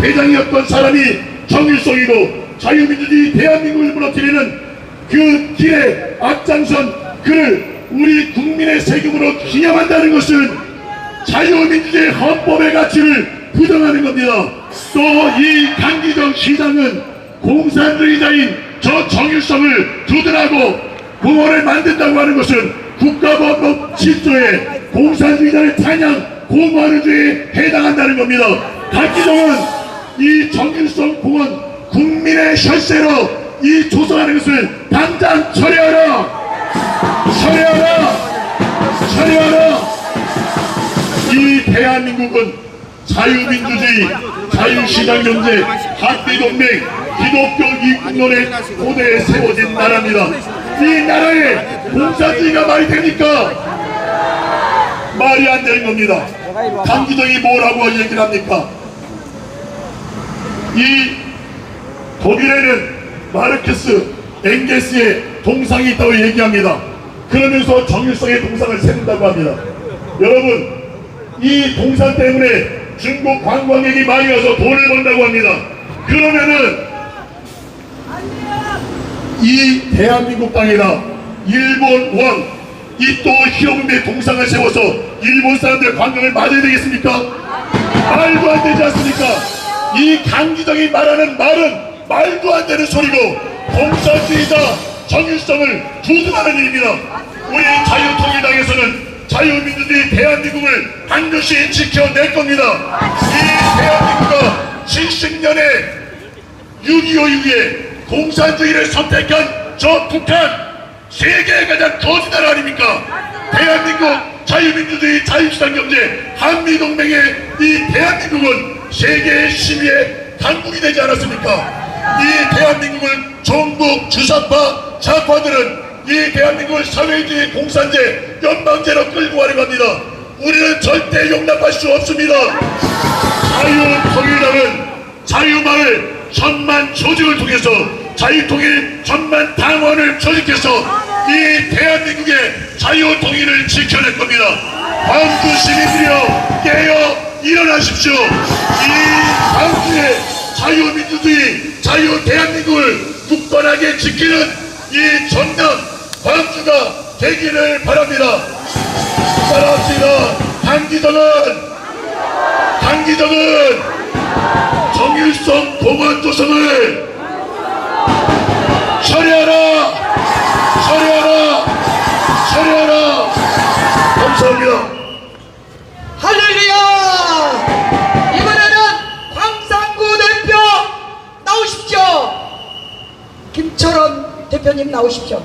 대장이었던 사람이 정일성이고 자유민주주의 대한민국을 무너뜨리는 그 길에 앞장선 그를 우리 국민의 세금으로 기념한다는 것은 자유민주주의 헌법의 가치를 부정하는 겁니다. 또 이 강기정 시장은 공산주의자인 저 정일성을 두둔하고 공원을 만든다고 하는 것은 국가보안법 7조에 공산주의자를 찬양 공모하는 죄에 해당한다는 겁니다. 강기정은 이 정일성 공원 국민의 혈세로 이 조성하는 것을 당장 처리하라! 처리하라! 처리하라! 이 대한민국은 자유민주주의, 자유시장경제, 한미동맹, 기독교 이국론의 고대에 세워진 나라입니다. 이 나라에 공산주의가 말이 됩니까? 말이 안 되는 겁니다. 강기정이 뭐라고 얘기를 합니까? 이 독일에는 마르크스, 엥겔스의 동상이 있다고 얘기합니다. 그러면서 정일성의 동상을 세운다고 합니다. 여러분, 이 동상 때문에 중국 관광객이 많이 와서 돈을 번다고 합니다. 그러면은 이 대한민국 땅에다 일본 원 이토 히로부미의 동상을 세워서 일본 사람들 관광을 맞아야 되겠습니까? 말도 안 되지 않습니까? 이 강기정이 말하는 말은 말도 안 되는 소리고 공산주의자 정일성을 두둔하는 일입니다. 우리 자유통일당에서는 자유민주주의 대한민국을 반드시 지켜낼 겁니다. 이 대한민국과 70년의 6.25 이후에 공산주의를 선택한 저 북한 세계의 가장 거지 나라 아닙니까? 대한민국 자유민주주의 자유시장경제 한미동맹의 이 대한민국은 세계의 시위의 강국이 되지 않았습니까? 이 대한민국을 종북 주사파 좌파들은 이 대한민국을 사회주의 공산제 연방제로 끌고 가려고 합니다. 우리는 절대 용납할 수 없습니다. 자유통일당은 자유마을 전만 조직을 통해서 자유통일 전만 당원을 조직해서 이 대한민국의 자유통일을 지켜낼 겁니다. 광주 시민들이여 깨어 일어나십시오. 이 광주의 자유민주주의 자유 대한민국을 굳건하게 지키는 이 전남 광주가 되기를 바랍니다. 따라합시다. 강기정은 정일성 공원 조성을 처리하라! 처리하라! 처리하라! 감사합니다. 할렐루야! 이번에는 광산구 대표 나오십시오. 김철원 대표님 나오십시오.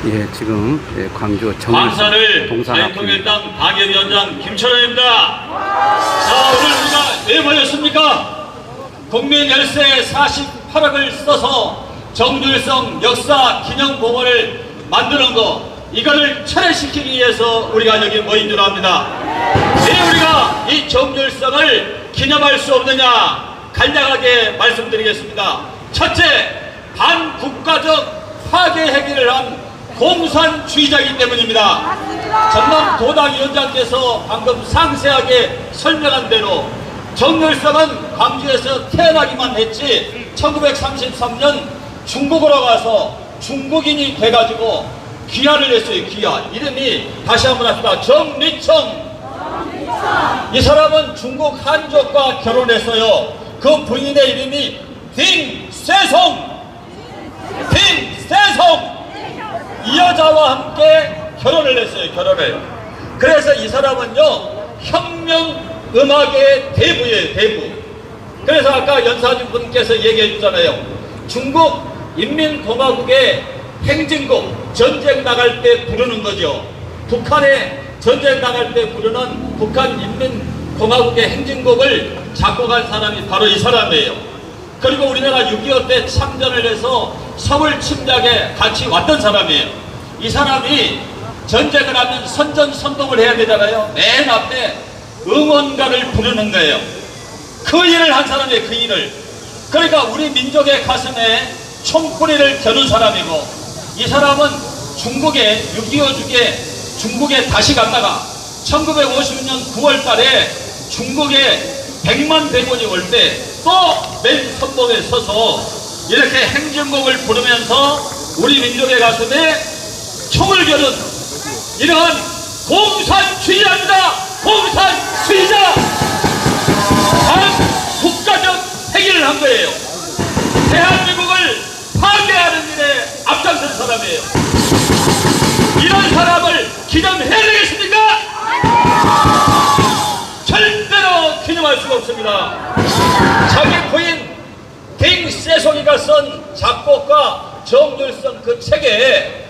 예, 지금 광주 광산을 동산 대통령당 당협위원장 김철원입니다. 자, 오늘 우리가 왜 모였습니까? 국민 열세 48억을 써서 정일성 역사 기념공원을 만드는 거, 이거를 철회시키기 위해서 우리가 여기 모인 줄 압니다. 왜 우리가 이 정일성을 기념할 수 없느냐? 간략하게 말씀드리겠습니다. 첫째, 반국가적 파괴 행위를 한 공산주의자이기 때문입니다. 전남 도당위원장께서 방금 상세하게 설명한 대로 정일성은 광주에서 태어나기만 했지 1933년 중국으로 가서 중국인이 돼가지고 귀화를 했어요. 귀화. 이름이 다시 한번 합시다. 정리청. 이 사람은 중국 한족과 결혼했어요. 그 부인의 이름이 딩세송. 이 여자와 함께 결혼을 했어요. 결혼을. 그래서 이 사람은요 혁명음악의 대부예요. 대부. 그래서 아까 연사진 분께서 얘기해 주잖아요. 중국 인민공화국의 행진곡, 전쟁 나갈 때 부르는 거죠. 북한에 전쟁 나갈 때 부르는 북한 인민공화국의 행진곡을 작곡한 사람이 바로 이 사람이에요. 그리고 우리나라 6.25 때 참전을 해서 서울 침략에 같이 왔던 사람이에요. 이 사람이 전쟁을 하면 선전선동을 해야 되잖아요. 맨 앞에 응원가를 부르는 거예요. 그 일을 한 사람이에요. 그 일을. 그러니까 우리 민족의 가슴에 총뿌리를 겨눈 사람이고, 이 사람은 중국의 6.25 중에 중국에 다시 갔다가 1956년 9월 달에 중국에 100만 대군이 올 때 또 맨 선봉에 서서 이렇게 행진곡을 부르면서 우리 민족의 가슴에 총을 겨눈 이러한 공산주의자입니다. 공산주의자! 국가적 행위를 한 거예요. 대한민국을 파괴하는 일에 앞장선 사람이에요. 이런 사람을 기념해야 되겠습니까? 절대로 기념할 수가 없습니다. 자기 부인 갱세송이가 쓴 작곡가 정률성 그 책에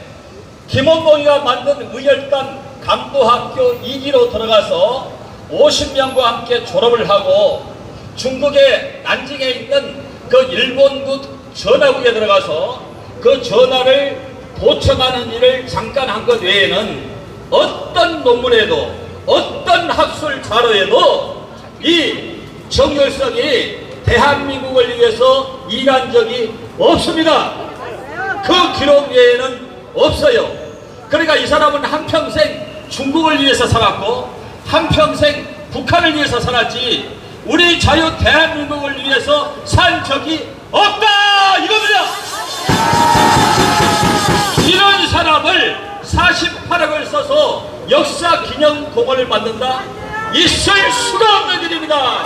김원봉이가 만든 의열단 간부학교 2기로 들어가서 50명과 함께 졸업을 하고 중국의 난징에 있는 그 일본군 전화국에 들어가서 그 전화를 도청하는 일을 잠깐 한 것 외에는 어떤 논문에도 어떤 학술 자료에도 이 정열성이 대한민국을 위해서 일한 적이 없습니다. 그 기록 외에는 없어요. 그러니까 이 사람은 한평생 중국을 위해서 살았고 한평생 북한을 위해서 살았지 우리 자유 대한민국을 위해서 산 적이 없다 이겁니다. 이런 사람을 48억을 써서 역사 기념공원을 만든다? 있을 수가 없는 일입니다.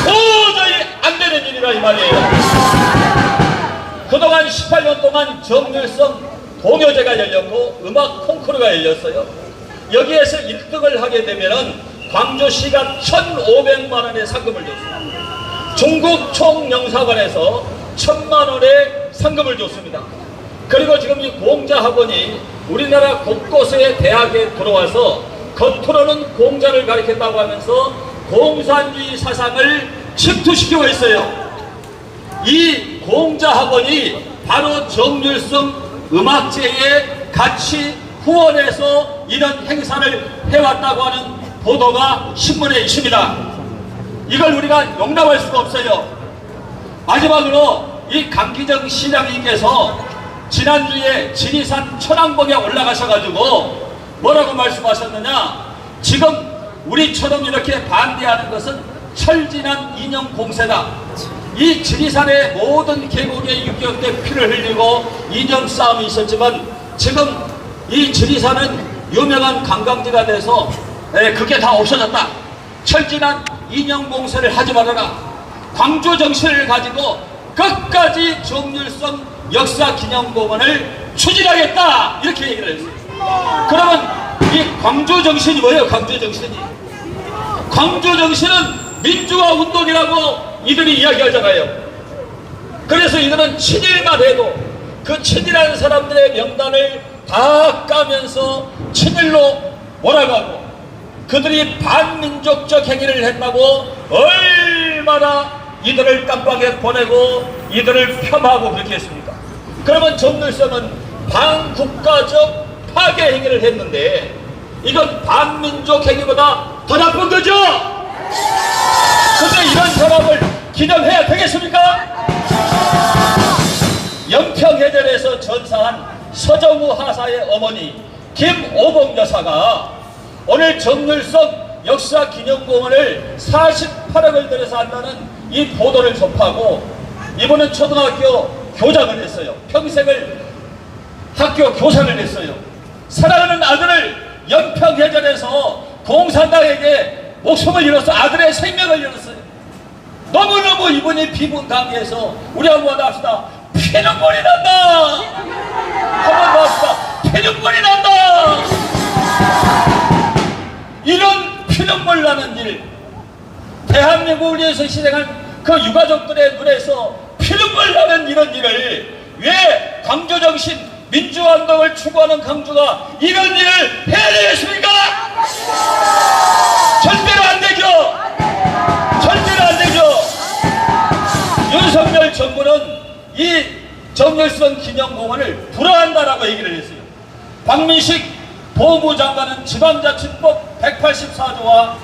도저히 안 되는 일이라 이 말이에요. 그동안 18년 동안 정률성 동요제가 열렸고 음악 콩쿠르가 열렸어요. 여기에서 1등을 하게 되면은 광주시가 1,500만 원의 상금을 줬습니다. 중국 총영사관에서 1,000만 원의 상금을 줬습니다. 그리고 지금 이 공자학원이 우리나라 곳곳의 대학에 들어와서 겉으로는 공자를 가르친다고 하면서 공산주의 사상을 침투시키고 있어요. 이 공자학원이 바로 정률성 음악제에 같이 후원해서 이런 행사를 해왔다고 하는 보도가 신문에 있습니다. 이걸 우리가 용납할 수가 없어요. 마지막으로 이 강기정 시장님께서 지난주에 지리산 천왕봉에 올라가셔가지고 뭐라고 말씀하셨느냐, 지금 우리처럼 이렇게 반대하는 것은 철진한 이념 공세다. 이 지리산의 모든 계곡에 6개월 때 피를 흘리고 이념 싸움이 있었지만 지금 이 지리산은 유명한 관광지가 돼서 그게 다 없어졌다. 철진한 이념 공세를 하지 말아라. 광주 정신을 가지고 끝까지 정률성 역사기념공원을 추진하겠다 이렇게 얘기를 했어요. 그러면 이 광주 정신이 뭐예요? 광주 정신이, 광주 정신은 민주화 운동이라고 이들이 이야기하잖아요. 그래서 이들은 친일만 해도 그 친일하는 사람들의 명단을 다 까면서 친일로 몰아가고 그들이 반민족적 행위를 했다고 얼마나 이들을 깜빡에 보내고 이들을 폄하하고 그렇게 했습니까? 그러면 정률성은 반국가적 파괴 행위를 했는데 이건 반민족 행위보다 더 나쁜 거죠? 근데 이런 사람을 기념해야 되겠습니까? 연평해전에서 전사한 서정우 하사의 어머니 김오봉 여사가 오늘 정률성 역사기념공원을 48억을 들여서 한다는 이 보도를 접하고 이번은 초등학교 교장을 했어요. 평생을 학교 교사를 했어요. 사랑하는 아들을 연평해전에서 공산당에게 목숨을 잃어서 아들의 생명을 잃었어요. 너무너무 이분이 비분강의해서 우리 한번 더 합시다. 피눈물이 난다. 한번 더 합시다. 피눈물이 난다. 이런 피눈물 나는 일, 대한민국을 위해서 희생한 그 유가족들의 눈에서 피눈물 나는 이런 일을 왜 광주정신 민주화운동을 추구하는 광주가 이런 일을 해야 되겠습니까? 절대로 안 되죠. 절대로 안 되죠. 윤석열 정부는 이 정열성 기념공원을 불허한다라고 얘기를 했어요. 박민식 법무장관은 지방자치법 184조와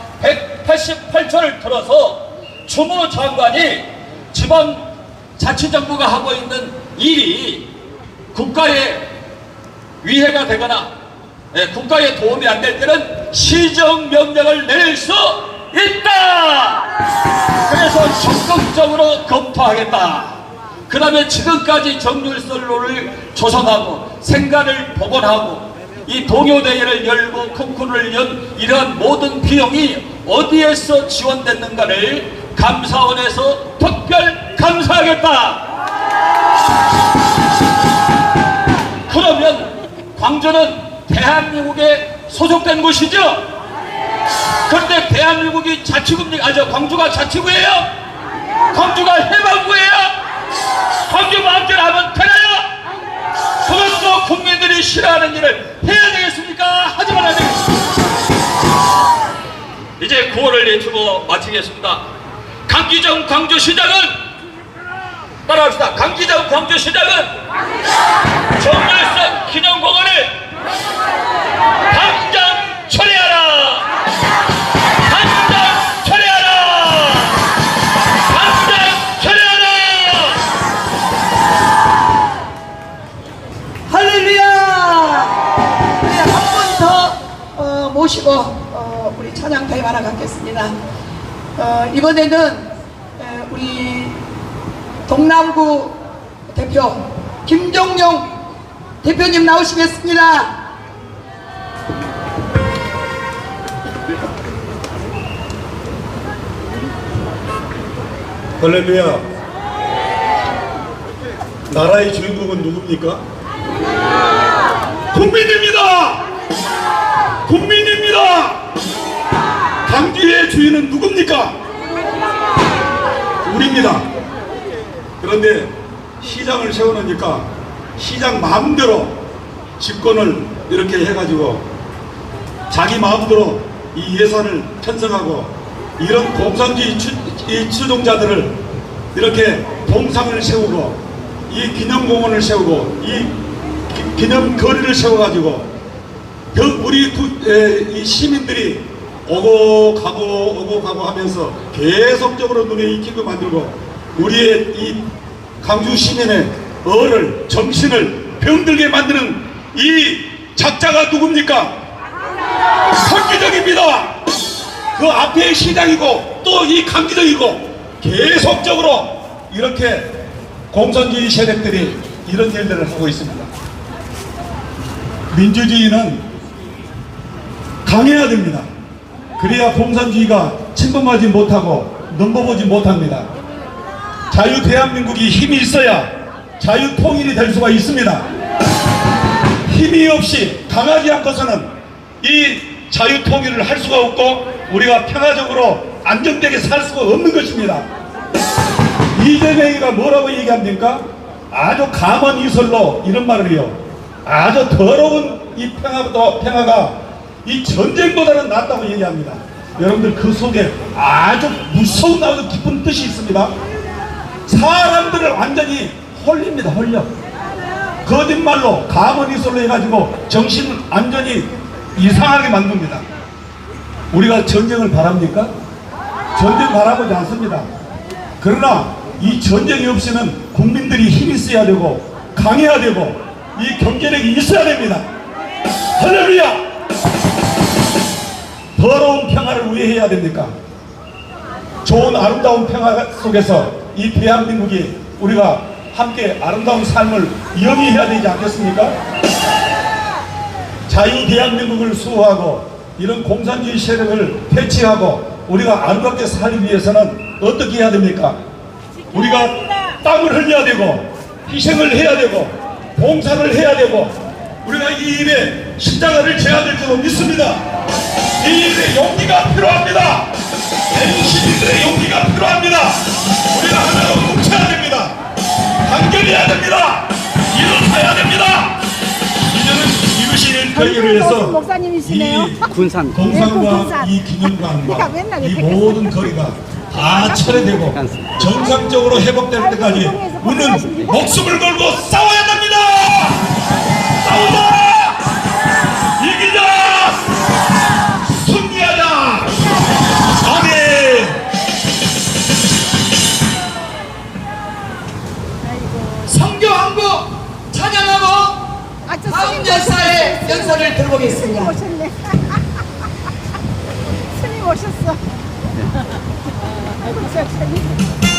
188조를 들어서 주무장관이 지방자치정부가 하고 있는 일이 국가에 위해가 되거나 국가에 도움이 안 될 때는 시정명령을 낼 수 있다. 그래서 적극적으로 검토하겠다. 그 다음에 지금까지 정률선로를 조성하고 생가를 복원하고 이 동요대회를 열고 콩쿠르를 연 이러한 모든 비용이 어디에서 지원됐는가를 감사원에서 특별 감사하겠다. 그러면 광주는 대한민국에 소속된 곳이죠? 그런데 대한민국이 자치구입니까? 아니죠, 광주가 자치구예요? 광주가 해방구예요? 광주 마음대로 하면 되나요? 그것도 국민들이 싫어하는 일을 해야 되겠습니까? 하지 말아야 되겠습니까? 이제 구호를 내주고 마치겠습니다. 강기정 광주시장은 따라합시다. 강기정 광주시장은 정열선 기념공원을 당장 철회하라! 당장 철회하라! 당장 철회하라! 할렐루야! 우리 한 번 더 모시고 우리 찬양 대화를 갖겠습니다. 이번에는 우리 동남구 대표 김종용 대표님 나오시겠습니다. 할렐루야. 나라의 주인공은 누굽니까? 국민입니다. 국민입니다. 광주의 주인은 누굽니까? 우리입니다. 그런데 시장을 세워놓으니까 시장 마음대로 집권을 이렇게 해가지고 자기 마음대로 이 예산을 편성하고 이런 공산주의 추종자들을 이렇게 동상을 세우고 이 기념공원을 세우고 이 기념거리를 세워가지고 우리 이 시민들이 오고 가고 하면서 계속적으로 눈에 익히고 만들고 우리의 이 광주 시민의 얼을 정신을 병들게 만드는 이 작자가 누굽니까? 강기정입니다. 그 앞에 시장이고 또 이 강기정이고 계속적으로 이렇게 공산주의 세력들이 이런 일들을 하고 있습니다. 민주주의는 강해야 됩니다. 그래야 공산주의가 침범하지 못하고 넘버보지 못합니다. 자유 대한민국이 힘이 있어야 자유 통일이 될 수가 있습니다. 힘이 없이 강하지 않고서는 이 자유 통일을 할 수가 없고 우리가 평화적으로 안정되게 살 수가 없는 것입니다. 이재명이가 뭐라고 얘기합니까? 아주 가만이설로 이런 말을 해요. 아주 더러운 이 평화가 이 전쟁보다는 낫다고 얘기합니다. 여러분들 그 속에 아주 무서운 아주 깊은 뜻이 있습니다. 사람들을 완전히 홀립니다. 홀려. 거짓말로 가만이설로 해가지고 정신을 완전히 이상하게 만듭니다. 우리가 전쟁을 바랍니까? 전쟁 바라보지 않습니다. 그러나 이 전쟁이 없이는 국민들이 힘이 있어야 되고 강해야 되고 이 경제력이 있어야 됩니다. 할렐루야! 더러운 평화를 왜 해야 됩니까? 좋은 아름다운 평화 속에서 이 대한민국이 우리가 함께 아름다운 삶을 영위해야 되지 않겠습니까? 자유 대한민국을 수호하고 이런 공산주의 세력을 퇴치하고 우리가 아름답게 살기 위해서는 어떻게 해야 됩니까? 우리가 땀을 흘려야 되고 희생을 해야 되고 봉사를 해야 되고 우리가 이 일에 십자가를 져야 될 줄로 믿습니다. 이 일에 용기가 필요합니다. 시민들의 용기가 필요합니다. 우리가 하나로 뭉쳐야 됩니다. 단결해야 됩니다. 일어서야 됩니다. 이제는 이루신 거리를 위해서 목사님이시네요. 이 군산 공산과 이 기념관과 이 모든 거리가 다 철회되고 정상적으로 회복될 때까지 우리는 목숨을 걸고 싸워야 됩니다. 싸우자! 이기자! 승리하자! 아멘! 성교 한국 찬양하고 다음 연사의 연설을 노래 들어보겠습니다. 오셨네. 스님 오셨어. 아이고, 세상에.